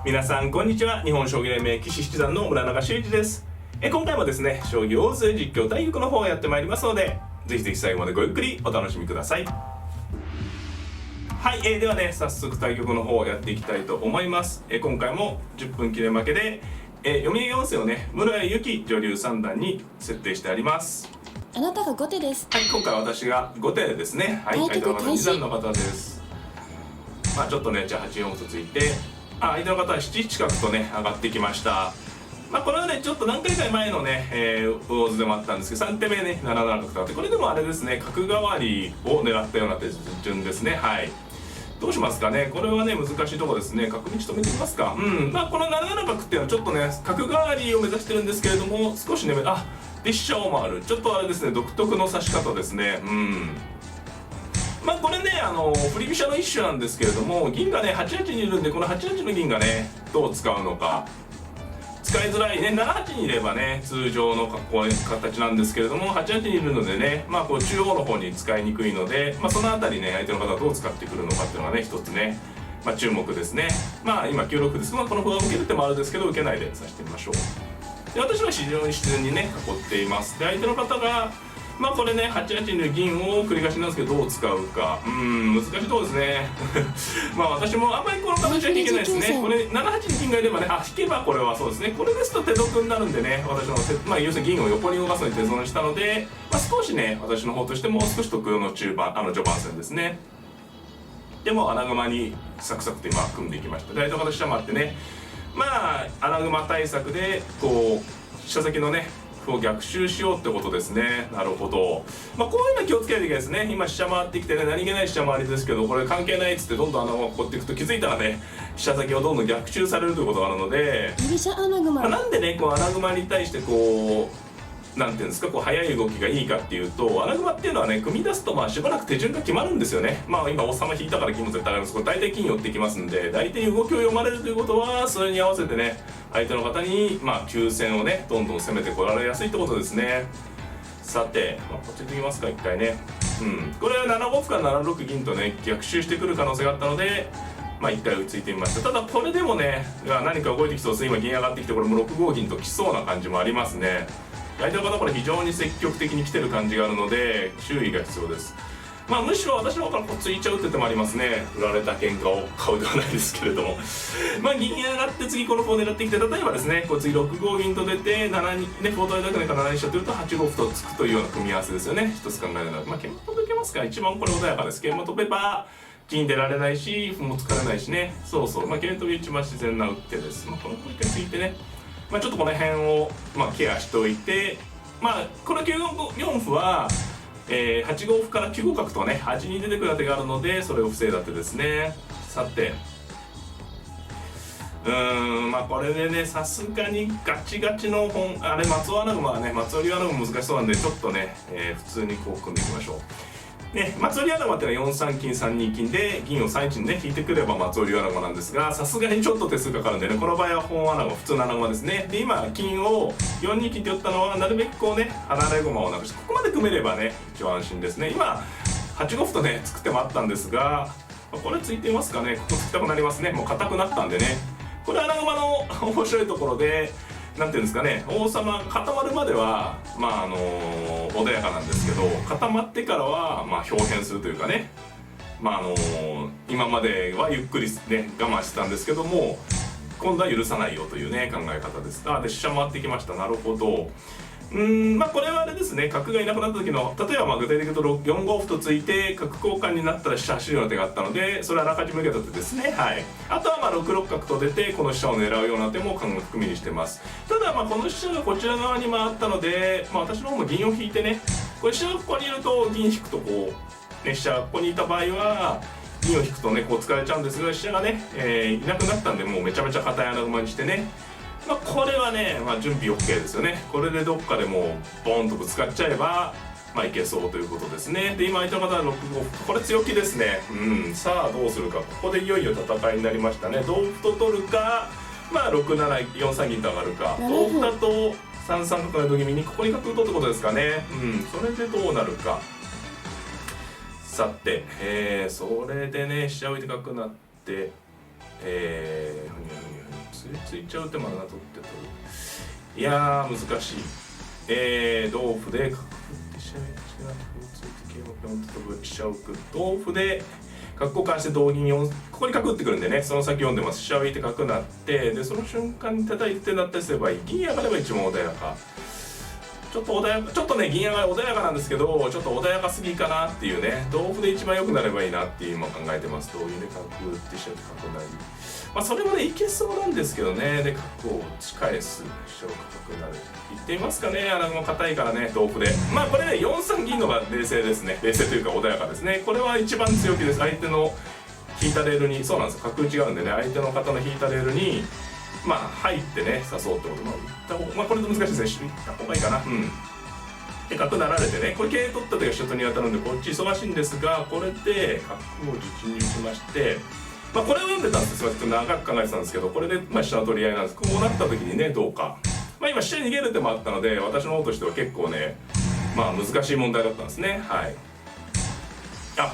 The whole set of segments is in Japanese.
皆さんこんにちは。日本将棋連盟棋士七段の村中修一です。今回もですね、将棋大津実況対局の方をやってまいりますので、ぜひぜひ最後までごゆっくりお楽しみください。はい、ではね、早速対局の方をやっていきたいと思います。今回も10分切れ負けで、読み上げ音声をね、室谷由紀女流三段に設定してあります。あなたが後手です。はい、今回私が後手ですね。はい、相手の方2段の方です。まあちょっとね、じゃあ8四歩とついて、相手の方は7一角とね上がってきました。これはねちょっと何回か前のね、魚津でもあったんですけど、3手目ね7七角とあって、これでもあれですね、角換わりを狙ったような手順ですね。はい、どうしますかね。これはね難しいところですね。角道止めてみますか。この7七角っていうのはちょっとね角換わりを目指してるんですけれども、少しねで飛車を回る、ちょっとあれですね、独特の指し方ですね。これね振り飛車の一種なんですけれども、銀がね8八にいるんで、この8八の銀がねどう使うのか、使いづらいね。7八にいればね通常の形なんですけれども、8八にいるのでね、こう中央の方に使いにくいので、その辺りね相手の方はどう使ってくるのかっていうのがね一つね、注目ですね。今9六です。この歩が受ける手もあるんですけど、受けないで指してみましょう。で、私は非常に自然にね囲っています。で、相手の方がこれね8八にいる銀を繰り返しなんですけど、どう使うか難しいところですね私もあんまりこの形は引けないですね。これ7八に銀がいればね、引けばこれはそうですね、これですと手得になるんでね、私の要するに銀を横に動かすのに手損したので、少しね私の方としても少し得の序盤戦ですね。でも穴熊にサクサクと今組んでいきました。で、相手の方飛車回ってね、穴熊対策でこう飛車先のねを逆襲しようってことですね。なるほど。こういうの気をつけないといけないですね。今飛車回ってきてね、何気ない飛車回りですけど、これ関係ないっつってどんどん穴を掘っていくと、気づいたらね飛車先をどんどん逆襲されるということがあるので、なんでねこう穴熊に対してこうなんていうんですか、こう速い動きがいいかっていうと、穴熊っていうのはね組み出すとしばらく手順が決まるんですよね。今王様引いたから金も絶対上がります。これ大体金寄ってきますんで、大体動きを読まれるということは、それに合わせてね相手の方に急戦をねどんどん攻めてこられやすいってことですね。さて、こっちでいきますか一回ね。これは7五歩から7六銀とね逆襲してくる可能性があったので、一回追いついてみました。ただこれでもね何か動いてきそうです。今銀上がってきて、これも6五銀と来そうな感じもありますね。相手の方これ非常に積極的に来てる感じがあるので注意が必要です。むしろ私の方からこっついちゃうって手もありますね。振られた喧嘩を買うではないですけれども銀上がって次この歩を狙ってきて、例えばですねこう次6五銀と出て7にね歩を取りたくないから7にしようというと8五歩と突くというような組み合わせですよね。一つ考えるのは桂馬飛べますから、一番これ穏やかです。桂馬飛べば金出られないし歩も突かれないしね。桂馬飛び一番自然な打ってです。この歩一回突いてね、ちょっとこの辺をケアしておいて、この9四歩は8五歩から9五角とね8に出てくる手があるので、それを防いだ手ですね。さてこれでねさすがにガチガチの松尾穴熊はね、松尾流穴熊難しそうなんで、ちょっとね、普通にこう組んでいきましょう。松尾流穴熊っていうのは4三金3二金で銀を3一にね引いてくれば松尾流穴熊なんですが、さすがにちょっと手数かかるんでね、この場合は本穴熊、普通の穴熊ですね。で今金を4二金って寄ったのは、なるべくこうね離れ駒をなくして、ここまで組めればね一応安心ですね。今8五歩とね作ってもあったんですが、これついていますかね。ここつきたくなりますね。もう硬くなったんでね。これ穴熊の面白いところで、なんていうんですかね、王様固まるまでは穏やかなんですけど、固まってからは表変するというかね、今まではゆっくりね我慢してたんですけども、今度は許さないよというね考え方です。で飛車回ってきました。なるほど。これはあれですね、角がいなくなった時の、例えば具体的に言うと4五歩とついて角交換になったら飛車走るような手があったので、それはあらかじめ受けた手ですね。あとは6六角と出てこの飛車を狙うような手も含みにしてます。ただこの飛車がこちら側に回ったので、私の方も銀を引いてね、これ飛車がここにいると銀引くとこう飛車がここにいた場合は銀を引くとねこう使われちゃうんですが、飛車がね、いなくなったんで、もうめちゃめちゃ硬い穴熊にしてね、これはね、準備 OK ですよね。これでどっかでもうボーンとぶつかっちゃえばいけそうということですね。で今相手の方は6五歩、これ強気ですね。さあどうするか。ここでいよいよ戦いになりましたね。同歩と取るか、6七4三銀と上がるか。同歩だと3三角の時にここに角打とうってことですかね。それでどうなるか。さて、それでね飛車置いて角なってふにゃふにゃふにゃついちゃう手もあるな、取って取る。いやー難しい。同歩で角振って飛車1が歩をついて桂馬4と飛ぶ飛車を置く。同歩で角交換して同銀4、ここに角打ってくるんでね、その先読んでます。飛車を引いて角なって、でその瞬間に叩いてなったりすればいい。銀上がれば一番穏やか。ちょっとね、銀上がり穏やかなんですけど、ちょっと穏やかすぎかなっていうね、同歩で一番良くなればいいなっていう今考えてます。同銀で角打って飛車で角なり。まあそれもね、いけそうなんですけどね、で角を打ち返す。飛車を角なる。いってみますかね、穴熊硬いからね、同歩で。まあこれね、4三銀のが冷静ですね。冷静というか穏やかですね。これは一番強気です。相手の引いたレールに、そうなんですよ、角打ちがあるんでね、相手の方の引いたレールに、まあ入ってね、誘うってこと。まあ打った方、まあこれと難しいですね。打った方がいいかな。で角なられてね、これ桂取った時は飛車取りに当たるんでこっち忙しいんですが、これで角を実入しまして、まあこれを読んでたんですよ。長く考えてたんですけど、これでまあ飛車の取り合いなんです。こうなった時にね、どうか。まあ今飛車逃げる手もあったので、私の方としては結構ね、まあ難しい問題だったんですね。はい。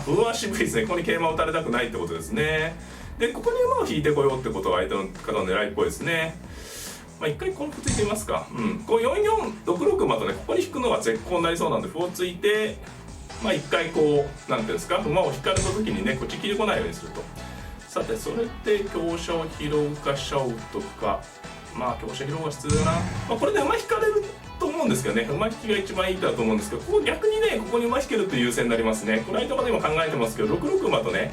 歩は渋いですね。ここに桂馬を打たれたくないってことですね。でここに馬を引いてこようってことは相手の方の狙いっぽいですね。まあ一回この歩ついてみますか。こう4四6六馬とね、ここに引くのが絶好になりそうなんで歩をついて、まあ一回こうなんていうんですか、馬を引かれた時にね、こっち切りこないようにすると。さてそれで香車を拾うか飛車を打っとくか。まあ香車拾うが必要だな。まあこれで馬引かれると思うんですけどね、馬引きが一番いい手だと思うんですけど、ここ逆にね、ここに馬引けると優勢になりますね。この間まで今考えてますけど、6六馬とね、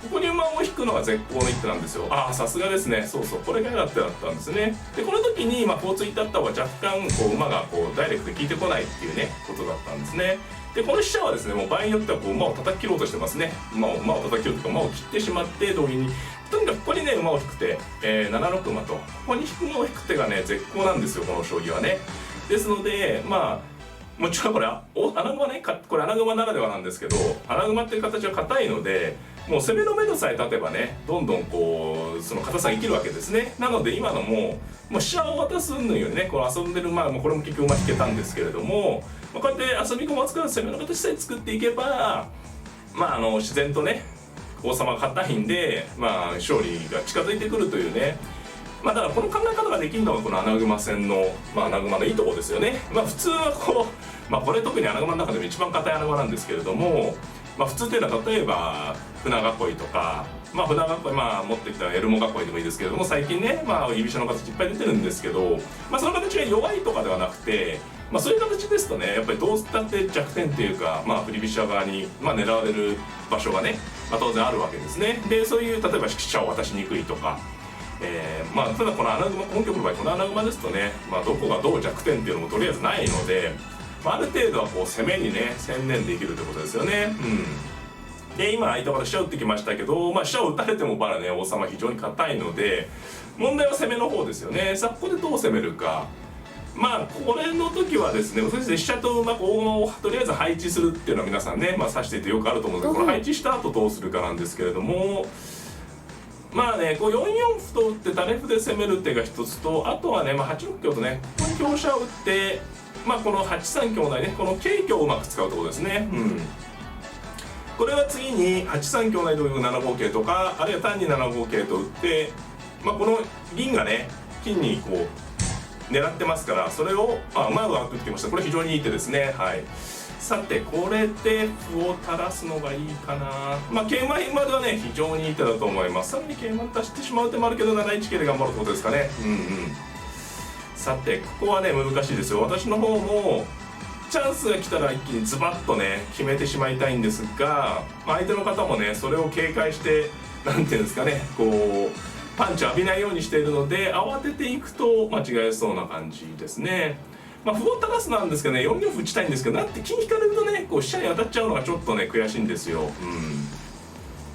ここに馬を引くのが絶好の一手なんですよ。ああ、さすがですね。そうそう、これが嫌だってだったんですね。で、この時に、まあ、こうついてあった方が若干、こう、馬が、こう、ダイレクトで効いてこないっていうね、ことだったんですね。で、この飛車はですね、もう場合によっては、こう、馬を叩き切ろうとしてますね。馬を叩き切るというか、馬を切ってしまって、同時に、とにかくここにね、馬を引く手、7六馬と、ここに引く馬を引く手がね、絶好なんですよ、この将棋はね。ですので、まあ、もちろんこれ穴熊ね、これ穴熊ならではなんですけど、穴熊っていう形は硬いので、もう攻めの目処さえ立てばね、どんどんこうその硬さが生きるわけですね。なので今のもう飛車を渡すのよりね、この遊んでる馬もこれも結局馬引けたんですけれども、こうやって遊び駒を使う攻めの形さえ作っていけば、まあ自然とね、王様が硬いんで、まあ勝利が近づいてくるというね。まあだからこの考え方ができるのがこの穴熊戦の、まあ、穴熊のいいとこですよね。まあ普通はこう、まあこれ特に穴熊の中でも一番硬い穴熊なんですけれども、まあ普通っていうのは例えば船囲いとか、まあ船囲い、まあ持ってきたエルモ囲いでもいいですけれども、最近ね、まあ居飛車の形いっぱい出てるんですけど、まあその形が弱いとかではなくて、まあそういう形ですとね、やっぱりどうしたって弱点っていうか、まあ振り飛車側に、まあ、狙われる場所がね、まあ当然あるわけですね。で、そういう例えば飛車を渡しにくいとか、まあただこの穴熊、本局の場合この穴熊ですとね、まあどこがどう弱点っていうのもとりあえずないので、まあ、ある程度はこう攻めにね専念できるってことですよね。で今相手から飛車打ってきましたけど、まあ飛車を打たれてもまだね王様非常に硬いので、問題は攻めの方ですよね。さあここでどう攻めるか。まあこれの時はですね、飛車と馬大駒をとりあえず配置するっていうのは皆さんね、まあ指していてよくあると思うんですけど、この配置した後どうするかなんですけれども、まあね、こう4四歩と打ってタネ歩で攻める手が一つと、あとはね、まあ、8六香とね、ここに香車を打って、まあこの8三香成ね、この桂香をうまく使うところですね。これは次に8三香成同玉7五桂とか、あるいは単に7五桂と打って、まあこの銀がね、金にこう狙ってますから、それを馬が打ってきました。これ非常にいい手ですね。はい。さてこれで歩を垂らすのがいいかな。まあ桂馬まではね非常にいい手だと思います。さらに桂馬出してしまう手もあるけど7一桂で頑張るってことですかね。さてここはね難しいですよ。私の方もチャンスが来たら一気にズバッとね決めてしまいたいんですが、まあ、相手の方もねそれを警戒してなんていうんですかね、こうパンチを浴びないようにしているので、慌てていくと間違えそうな感じですね。まあ歩を垂らすなんですけどね、4四歩打ちたいんですけど、なんて金引かれるとねこう飛車に当たっちゃうのがちょっとね悔しいんですよ。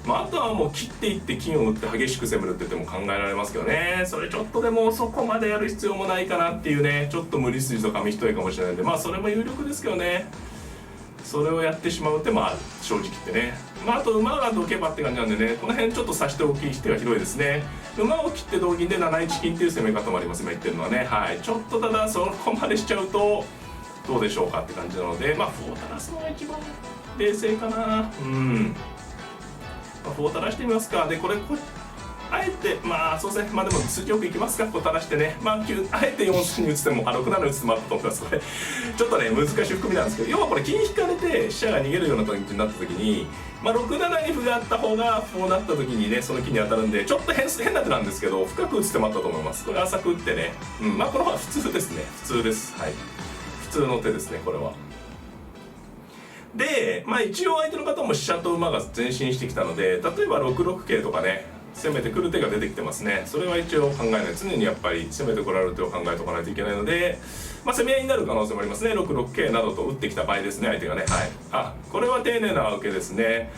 まあ、あとはもう切っていって金を打って激しく攻めるって言っても考えられますけどね、それちょっとでもそこまでやる必要もないかなっていうね、ちょっと無理筋と紙一重かもしれないんで、まあそれも有力ですけどね、それをやってしまう手もある、正直言ってね。まああと馬がどけばって感じなんでね、この辺ちょっと差して大きい手が広いですね。馬を切って同銀で7一金っていう攻め方もあります、今言ってるのはね。はい、ちょっとただそこまでしちゃうとどうでしょうかって感じなので、まあ歩を垂らすのが一番冷静かな。歩を垂らしてみますか。でこれあえてまあそうですね、まあでも筋よくいきますか、こう垂らしてね、まああえて4筋に打つ手も6七に打つ手もあったと思います。これちょっとね難しい含みなんですけど、要はこれ金引かれて飛車が逃げるような感じになった時に、まあ6七に歩があった方がこうなった時にねその金に当たるんで、ちょっと変な手なんですけど深く打つ手もあったと思います。これ浅く打ってね、まあこの方は普通ですね、普通です。はい、普通の手ですねこれは。で、まあ一応相手の方も飛車と馬が前進してきたので、例えば6六桂とかね攻めてくる手が出てきてますね。それは一応考えない、常にやっぱり攻めてこられる手を考えておかないといけないので、まあ攻め合いになる可能性もありますね。6六桂などと打ってきた場合ですね、相手がね。はい、これは丁寧な受けですね。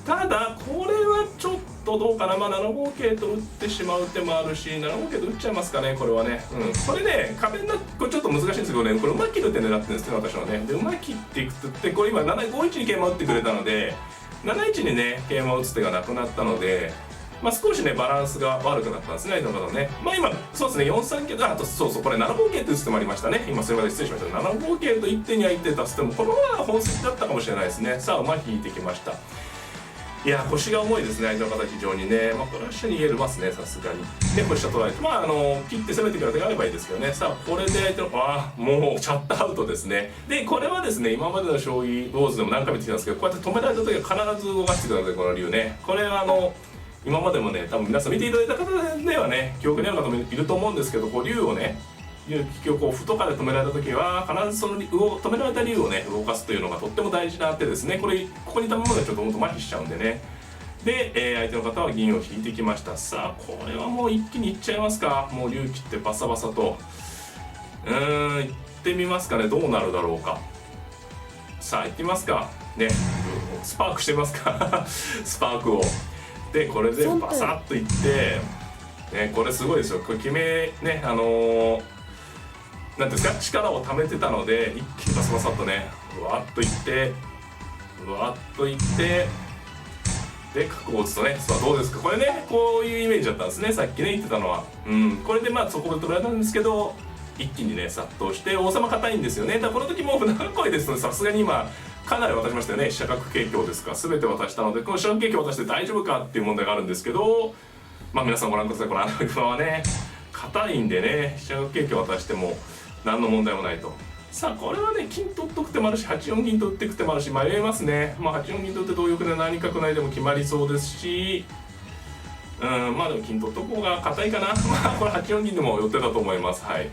ただこれはちょっとどうかな、まあ7五桂と打ってしまう手もあるし、7五桂と打っちゃいますかね、これはね。これね壁になって、これちょっと難しいんですけどね、これ馬切る手狙ってるんですけど私はね。で馬切っていくとって、これ今5一に桂馬打ってくれたので、7一にね桂馬打つ手がなくなったので、まあ少しねバランスが悪くなったんですね、相手の方ね。まあ今そうですね、4三桂、あとそうこれ7五桂って打つ手もありましたね。今それまで失礼しました。7五桂と一手に相手出す手もこの方が本筋だったかもしれないですね。さあ馬引いてきました。いや腰が重いですね、相手の方非常にね。まあこれは下に逃げれますね、さすがに。でこれ下取られて、まあ切って攻めてくる手があればいいですけどね。さあこれで相手のもうシャットアウトですね。でこれはですね、今までの将棋ウォーズでも何回も言ってきたんですけど、こうやって止められた時は必ず動かしてください、この理由ね。これは今までもね多分皆さん見ていただいた方ではね記憶にある方もいると思うんですけど、こう竜をね結局こう歩とかで止められた時は必ずその止められた竜をね動かすというのがとっても大事な手ですね。ここにいたままでちょっとほんと麻痺しちゃうんでね。で、相手の方は銀を引いてきました。さあこれはもう一気にいっちゃいますか。もう竜切ってバサバサといってみますかね。どうなるだろうか。さあ行ってみますかね。スパークしてみますかスパークを。でこれでバサッといって、ね、これすごいですよ。これ決めねなんていうんですか、力を貯めてたので一気にバサバサっとねうわっといってで角を打つとね、さあどうですかこれね、こういうイメージだったんですね、さっきね言ってたのは。これでまあそこで取られたんですけど、一気にね殺到して王様硬いんですよね。だからこの時も船囲いですのでさすがに今かなり渡しましたよね。飛車角桂香ですか、全て渡したので、この飛車角桂香渡して大丈夫かっていう問題があるんですけど、まあ皆さんご覧ください。この穴熊はね硬いんでね、飛車角桂香渡しても何の問題もないと。さあこれはね金取っとく手もあるし、8四銀取っていく手もあるし迷いますね。まあ8四銀取って同玉で何角成でも決まりそうですし、まあでも金取っとこうが硬いかなまあこれ8四銀でも寄ってたと思います。はい、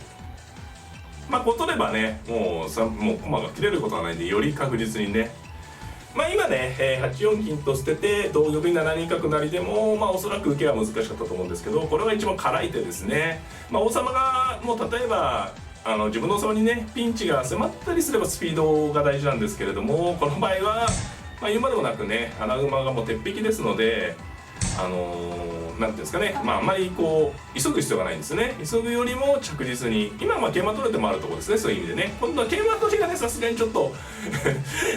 まあこう取ればねもう駒が切れることはないんで、より確実にね、まあ今ね、8四金と捨てて同玉に7二角成でもまあおそらく受けは難しかったと思うんですけど、これは一番辛い手ですね。まあ王様がもう例えば自分の王様にねピンチが迫ったりすればスピードが大事なんですけれども、この場合は、まあ、言うまでもなくね穴熊がもう鉄壁ですので、なんていうんですかね、まああんまりこう急ぐ必要がないんですね。急ぐよりも着実に、今はまあ桂馬取れてもあるところですね、そういう意味でね。今度は桂馬取りがねさすがにちょっと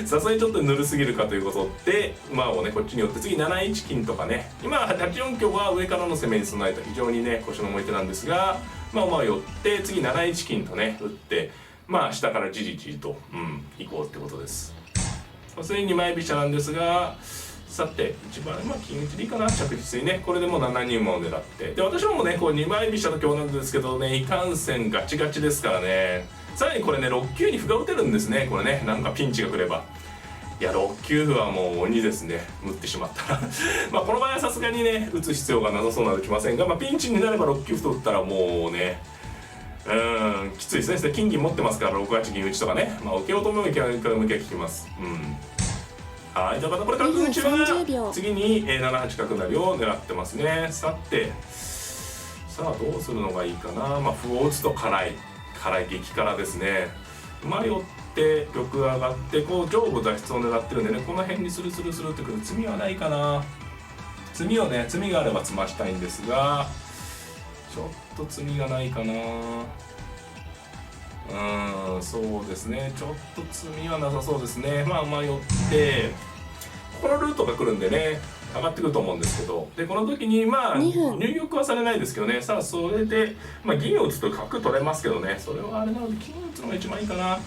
さすがにちょっとぬるすぎるかということで馬をねこっちに寄って、次7一金とかね、今8四香は上からの攻めに備えた非常にね腰の重い手なんですが、まあ馬を寄って次7一金とね打って、まあ下からじりじりと行こうってことです。それに2枚飛車なんですが、さて一番まあ金打ちでいいかな、着実にね。これでもう7二馬を狙って、で私もねこう2枚飛車の今日なんですけどね、いかんせんガチガチですからね。さらにこれね6九に歩が打てるんですね。これねなんかピンチが来れば、いや6九歩はもう鬼ですね、打ってしまったらまあこの場合はさすがにね打つ必要がなさそうなのできませんが、まあ、ピンチになれば6九歩と打ったらもうねきついですね。金銀持ってますから6八銀打ちとかね、まあ受けようと思えばいけないから向きは効きます。はい、ということでこれ角打ちは次に7八角成を狙ってますね。さてさあどうするのがいいかな。まあ歩を打つと辛い激辛ですね。馬寄って玉上がってこう上部脱出を狙ってるんでね、この辺にスルスルスルってくる詰みはないかな。詰みがあれば詰ましたいんですが、ちょっと詰みがないかな。そうですね、ちょっと詰みはなさそうですね。まあ迷ってこのルートが来るんでね上がってくると思うんですけど、でこの時にまあ入玉はされないですけどね。さあそれで、まあ、銀を打つと角取れますけどね、それはあれなので金を打つのが一番いいかな。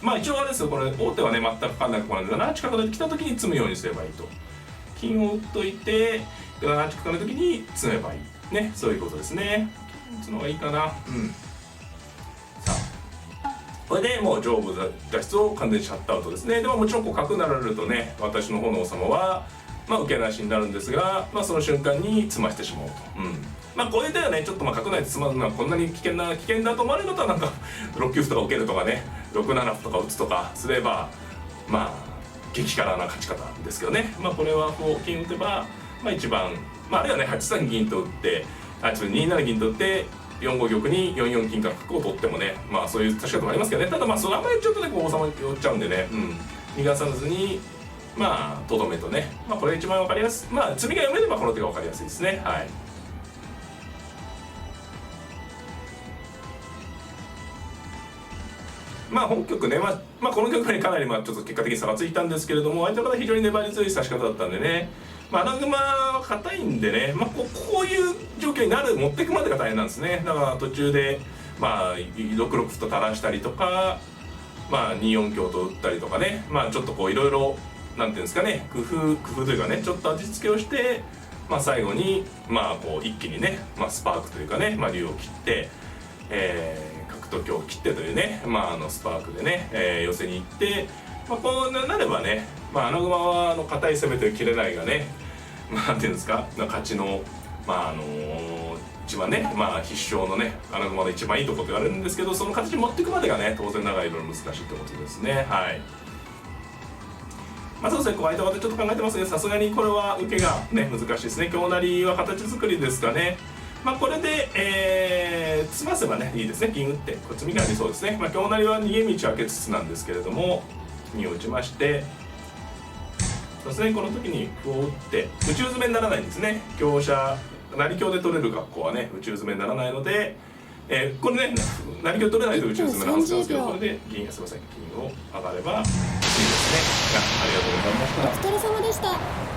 まあ一応あれですよ、これ王手はね全くかかんないところなんで7八角で来た時に詰むようにすればいいと。金を打っといて7八角の時に詰めばいいね、そういうことですね。打つのがいいかな。さあこれでもう上部脱出を完全にシャットアウトですね。でももちろんこう角なられるとね、私の方の王様は受けなしになるんですが、その瞬間に詰ましてしまおうと。これではねちょっと角内で詰まるのはこんなに危険だと思われる方はなんか6九歩とか受けるとかね、6七歩とか打つとかすれば激辛な勝ち方ですけどね。これはこう金打てば一番、あるいはね8三銀と打って2七銀と打って4五玉に4四金から角を取ってもね、そういう指し方もありますけどね。ただそれあんまりちょっとねこう王様に寄っちゃうんでね、逃がさずにとどめとね、これが一番分かりやすい。詰みが読めればこの手が分かりやすいですね。はい。本局ね、この局にかなりちょっと結果的に差がついたんですけれども、相手の方非常に粘り強い指し方だったんでね、穴熊は硬いんでね、こういう状況に持っていくまでが大変なんですね。だから途中で6六歩と垂らしたりとか、2四香と打ったりとかね、ちょっとこういろいろなんていうんですかね、工夫というかね、ちょっと味付けをして、最後にこう一気にね、スパークというかね、竜を切って、角と香を切ってというね、スパークでね、寄せに行って、こうなればね、穴熊は硬い攻めという切れないがね、なんていうんですか、勝ちの一番ね、必勝のね穴熊の一番いいところと言われるんですけど、その形に持っていくまでがね当然ながらいろいろ難しいってことですね。はい。そうですね、こう相手方ちょっと考えてますけど、さすがにこれは受けがね難しいですね。香成りは形作りですかね。これで、詰ませばねいいですね。銀打ってこれ詰みがありそうですね。香成りは逃げ道を開けつつなんですけれども、銀を打ちまして、そうですね、この時に歩を打って宇宙詰めにならないんですね。香車成香で取れる格好はね宇宙詰めにならないので、これね成香取れないと宇宙詰めなんですけど、これで銀がすいません金を上がればいいですね。ありがとうございました。お疲れ様でした。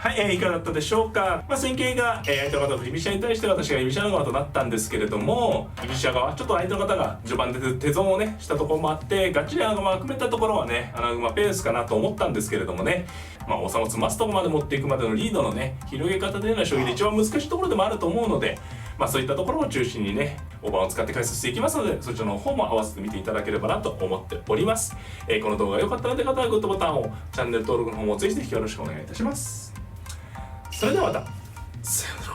はい、いかがだったでしょうか。戦型が、相手の方と居飛車に対して私が居飛車側となったんですけれども、居飛車側ちょっと相手の方が序盤で手損をねしたところもあって、がっちり穴熊組めたところはね穴熊ペースかなと思ったんですけれどもね、王様を詰ますところまで持っていくまでのリードのね広げ方での将棋で一番難しいところでもあると思うので、そういったところを中心にね大盤を使って解説していきますので、そちらの方も合わせて見ていただければなと思っております。この動画が良かったらという方はグッドボタンを、チャンネル登録の方もぜひぜひよろしくお願いいたします。それではまた、さようなら。